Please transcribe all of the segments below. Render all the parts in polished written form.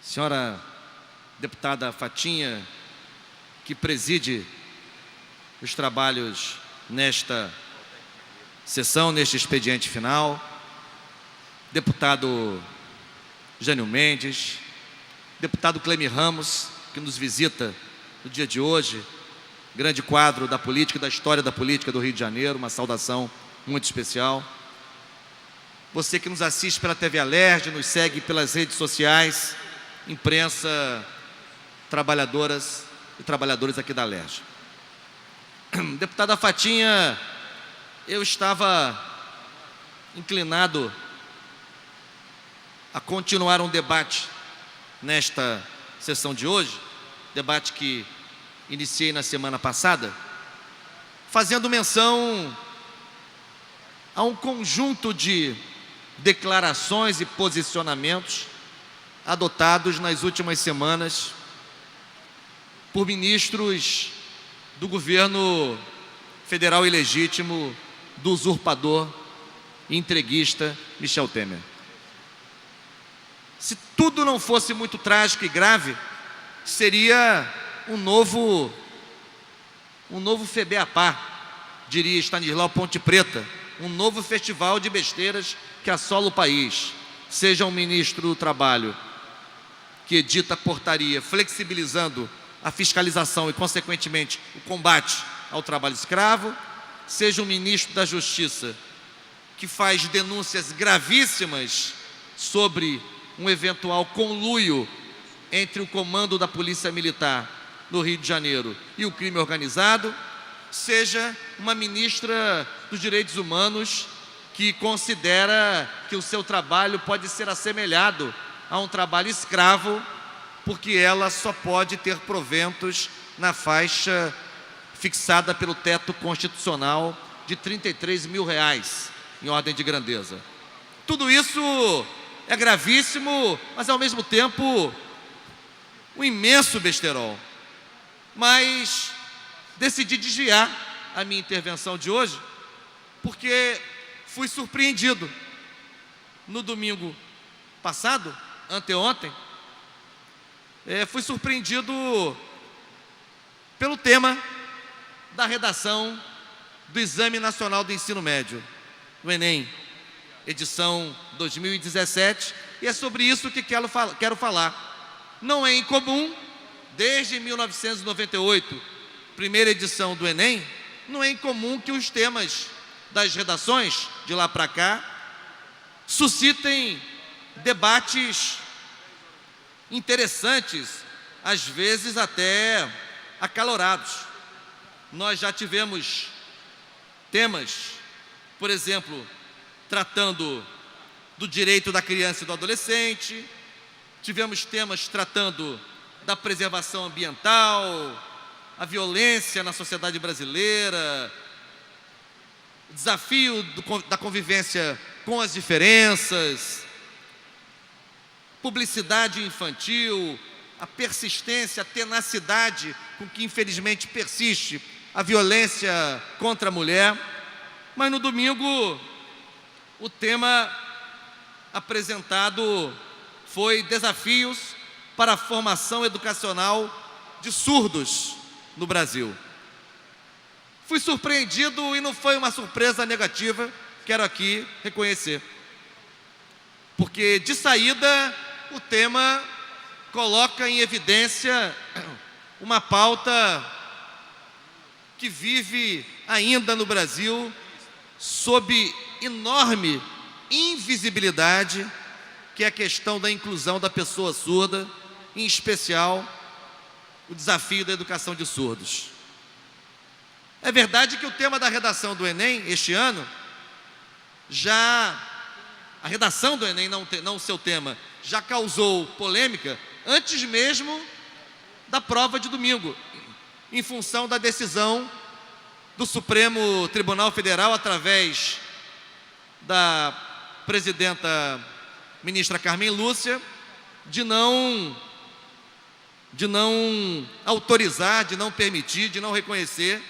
senhora deputada Fatinha, que preside os trabalhos nesta sessão, neste expediente final, deputado Jânio Mendes, deputado Clemir Ramos, que nos visita no dia de hoje, grande quadro da política e da história da política do Rio de Janeiro, uma saudação muito especial. Você que nos assiste pela TV Alerj, nos segue pelas redes sociais, imprensa, trabalhadoras e trabalhadores aqui da Alerj. Deputada Fatinha, eu estava inclinado a continuar um debate nesta sessão de hoje, debate que iniciei na semana passada, fazendo menção a um conjunto de declarações e posicionamentos adotados nas últimas semanas por ministros do governo federal ilegítimo do usurpador e entreguista Michel Temer. Se tudo não fosse muito trágico e grave, seria um novo FEBEAPÁ, diria Stanislau Ponte Preta, um novo festival de besteiras que assola o país. Seja um ministro do Trabalho que edita portaria flexibilizando a fiscalização e, consequentemente, o combate ao trabalho escravo, seja um ministro da Justiça que faz denúncias gravíssimas sobre um eventual conluio entre o comando da Polícia Militar no Rio de Janeiro e o crime organizado, seja uma ministra dos Direitos Humanos que considera que o seu trabalho pode ser assemelhado a um trabalho escravo, porque ela só pode ter proventos na faixa fixada pelo teto constitucional de R$33 mil, em ordem de grandeza. Tudo isso é gravíssimo, mas ao mesmo tempo um imenso besterol. Mas decidi desviar a minha intervenção de hoje, porque fui surpreendido no domingo passado, anteontem, fui surpreendido pelo tema da redação do Exame Nacional do Ensino Médio, do Enem, edição 2017, e é sobre isso que quero falar. Não é incomum, desde 1998, primeira edição do Enem, não é incomum que os temas das redações, de lá para cá, suscitem debates interessantes, às vezes até acalorados. Nós já tivemos temas, por exemplo, tratando do direito da criança e do adolescente, tivemos temas tratando da preservação ambiental, a violência na sociedade brasileira, o desafio da convivência com as diferenças, publicidade infantil, a persistência, a tenacidade com que infelizmente persiste a violência contra a mulher. Mas no domingo, o tema apresentado foi desafios para a formação educacional de surdos no Brasil. Fui surpreendido e não foi uma surpresa negativa, quero aqui reconhecer. Porque de saída, o tema coloca em evidência uma pauta que vive ainda no Brasil sob enorme invisibilidade, que é a questão da inclusão da pessoa surda, em especial o desafio da educação de surdos. É verdade que o tema da redação do Enem, este ano, a redação do Enem, não o seu tema, já causou polêmica antes mesmo da prova de domingo, em função da decisão do Supremo Tribunal Federal, através da presidenta ministra Carmen Lúcia, de não autorizar, de não permitir, de não reconhecer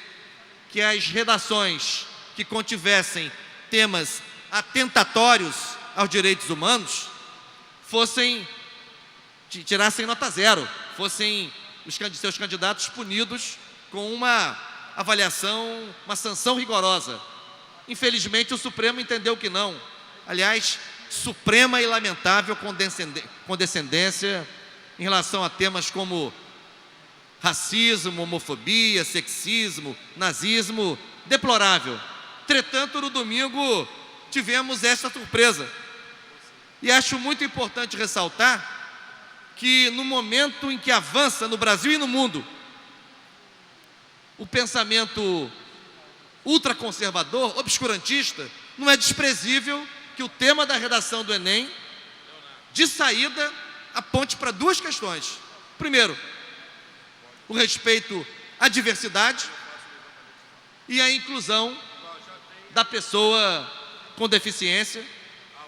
que as redações que contivessem temas atentatórios aos direitos humanos fossem tirassem nota zero, fossem seus candidatos punidos com uma avaliação, uma sanção rigorosa. Infelizmente, o Supremo entendeu que não. Aliás, suprema e lamentável condescendência em relação a temas como racismo, homofobia, sexismo, nazismo, deplorável. Entretanto, no domingo, tivemos esta surpresa. E acho muito importante ressaltar que no momento em que avança no Brasil e no mundo o pensamento ultraconservador, obscurantista, não é desprezível que o tema da redação do Enem, de saída, aponte para duas questões. Primeiro, o respeito à diversidade e à inclusão da pessoa com deficiência,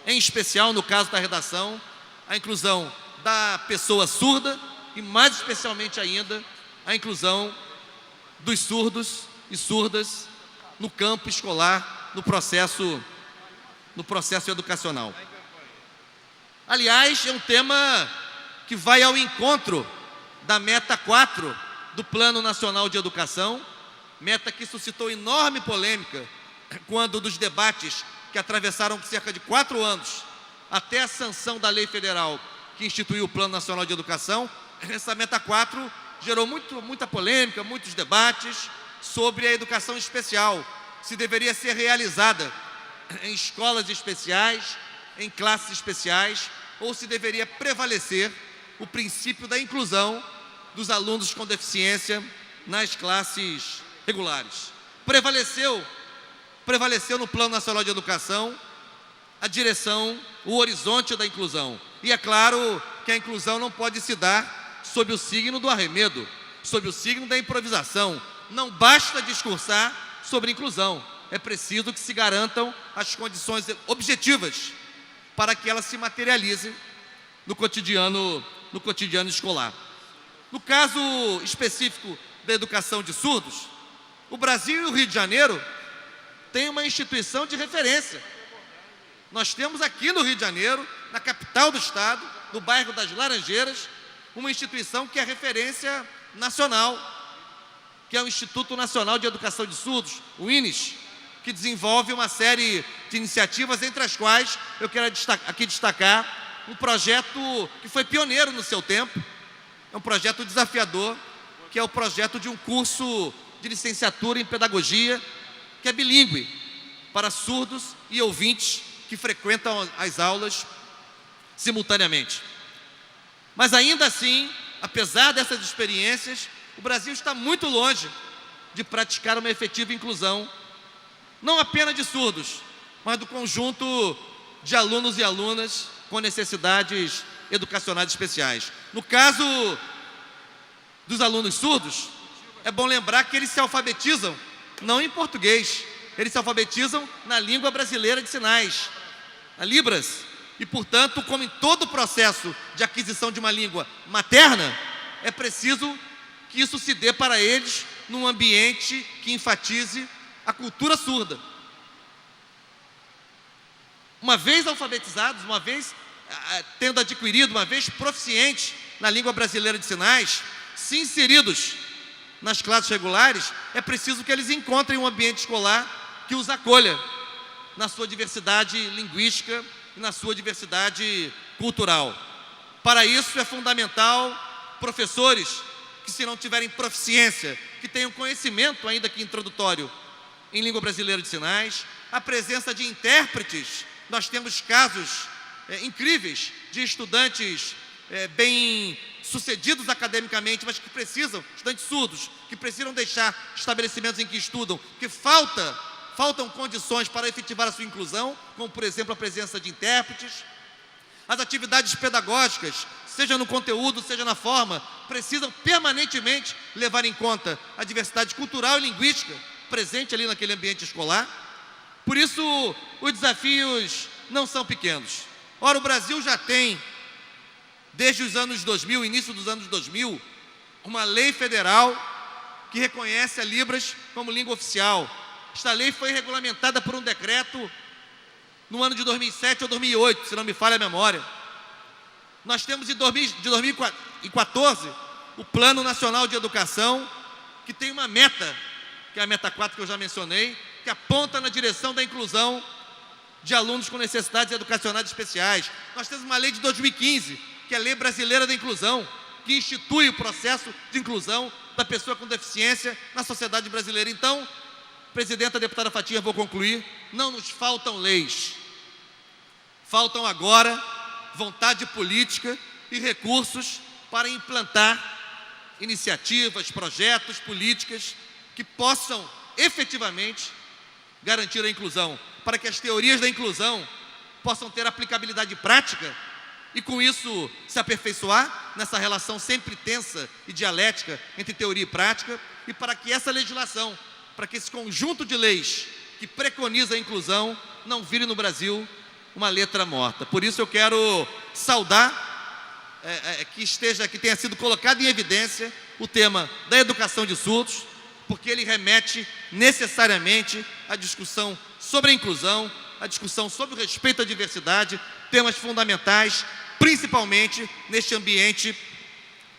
em especial, no caso da redação, a inclusão da pessoa surda e, mais especialmente ainda, a inclusão dos surdos e surdas no campo escolar, no processo educacional. Aliás, é um tema que vai ao encontro da meta 4 do Plano Nacional de Educação, meta que suscitou enorme polêmica quando dos debates que atravessaram cerca de 4 anos até a sanção da lei federal que instituiu o Plano Nacional de Educação. Essa meta 4 gerou muita polêmica, muitos debates sobre a educação especial, se deveria ser realizada em escolas especiais, em classes especiais, ou se deveria prevalecer o princípio da inclusão dos alunos com deficiência nas classes regulares. Prevaleceu no Plano Nacional de Educação a direção, o horizonte da inclusão. E é claro que a inclusão não pode se dar sob o signo do arremedo, sob o signo da improvisação. Não basta discursar sobre inclusão, é preciso que se garantam as condições objetivas para que ela se materialize no cotidiano escolar. No caso específico da educação de surdos, o Brasil e o Rio de Janeiro têm uma instituição de referência. Nós temos aqui no Rio de Janeiro, na capital do estado, no bairro das Laranjeiras, uma instituição que é referência nacional, que é o Instituto Nacional de Educação de Surdos, o INES, que desenvolve uma série de iniciativas, entre as quais eu quero aqui destacar um projeto que foi pioneiro no seu tempo, é um projeto desafiador, que é o projeto de um curso de licenciatura em pedagogia, que é bilíngue, para surdos e ouvintes que frequentam as aulas simultaneamente. Mas ainda assim, apesar dessas experiências, o Brasil está muito longe de praticar uma efetiva inclusão, não apenas de surdos, mas do conjunto de alunos e alunas com necessidades educacionais especiais. No caso dos alunos surdos, é bom lembrar que eles se alfabetizam não em português, eles se alfabetizam na língua brasileira de sinais, a Libras. E, portanto, como em todo o processo de aquisição de uma língua materna, é preciso que isso se dê para eles num ambiente que enfatize a cultura surda. Uma vez alfabetizados, uma vez tendo adquirido, uma vez proficientes na língua brasileira de sinais, se inseridos nas classes regulares, é preciso que eles encontrem um ambiente escolar que os acolha na sua diversidade linguística e na sua diversidade cultural. Para isso é fundamental professores que, se não tiverem proficiência, que tenham conhecimento, ainda que introdutório, em língua brasileira de sinais, a presença de intérpretes. Nós temos casos incríveis de estudantes bem sucedidos academicamente, mas que precisam, estudantes surdos, que precisam deixar estabelecimentos em que estudam, que faltam condições para efetivar a sua inclusão, como, por exemplo, a presença de intérpretes. As atividades pedagógicas, seja no conteúdo, seja na forma, precisam permanentemente levar em conta a diversidade cultural e linguística presente ali naquele ambiente escolar. Por isso, os desafios não são pequenos. Ora, o Brasil já tem, desde os anos 2000, início dos anos 2000, uma lei federal que reconhece a Libras como língua oficial. Esta lei foi regulamentada por um decreto no ano de 2007 ou 2008, se não me falha a memória. Nós temos de 2014 o Plano Nacional de Educação, que tem uma meta, que é a meta 4 que eu já mencionei, que aponta na direção da inclusão de alunos com necessidades educacionais especiais. Nós temos uma lei de 2015, que é a Lei Brasileira da Inclusão, que institui o processo de inclusão da pessoa com deficiência na sociedade brasileira. Então, presidenta, deputada Fatinha, vou concluir, não nos faltam leis. Faltam agora vontade política e recursos para implantar iniciativas, projetos, políticas que possam efetivamente garantir a inclusão, para que as teorias da inclusão possam ter aplicabilidade prática e com isso se aperfeiçoar nessa relação sempre tensa e dialética entre teoria e prática, e para que essa legislação, para que esse conjunto de leis que preconiza a inclusão não vire no Brasil uma letra morta. Por isso eu quero saudar que tenha sido colocado em evidência o tema da educação de surdos, porque ele remete necessariamente à discussão sobre a inclusão, à discussão sobre o respeito à diversidade, temas fundamentais, principalmente neste ambiente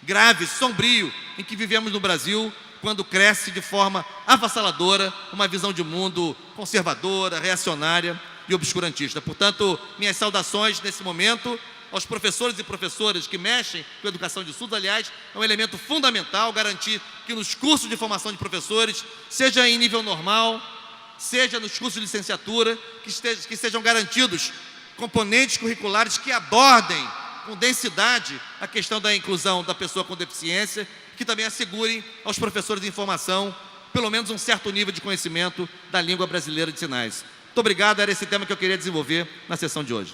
grave, sombrio, em que vivemos no Brasil, quando cresce de forma avassaladora uma visão de mundo conservadora, reacionária e obscurantista. Portanto, minhas saudações nesse momento aos professores e professoras que mexem com a educação de surdos. Aliás, é um elemento fundamental garantir que nos cursos de formação de professores, seja em nível normal, seja nos cursos de licenciatura, que sejam garantidos componentes curriculares que abordem com densidade a questão da inclusão da pessoa com deficiência, que também assegurem aos professores de formação pelo menos um certo nível de conhecimento da língua brasileira de sinais. Muito obrigado, era esse tema que eu queria desenvolver na sessão de hoje.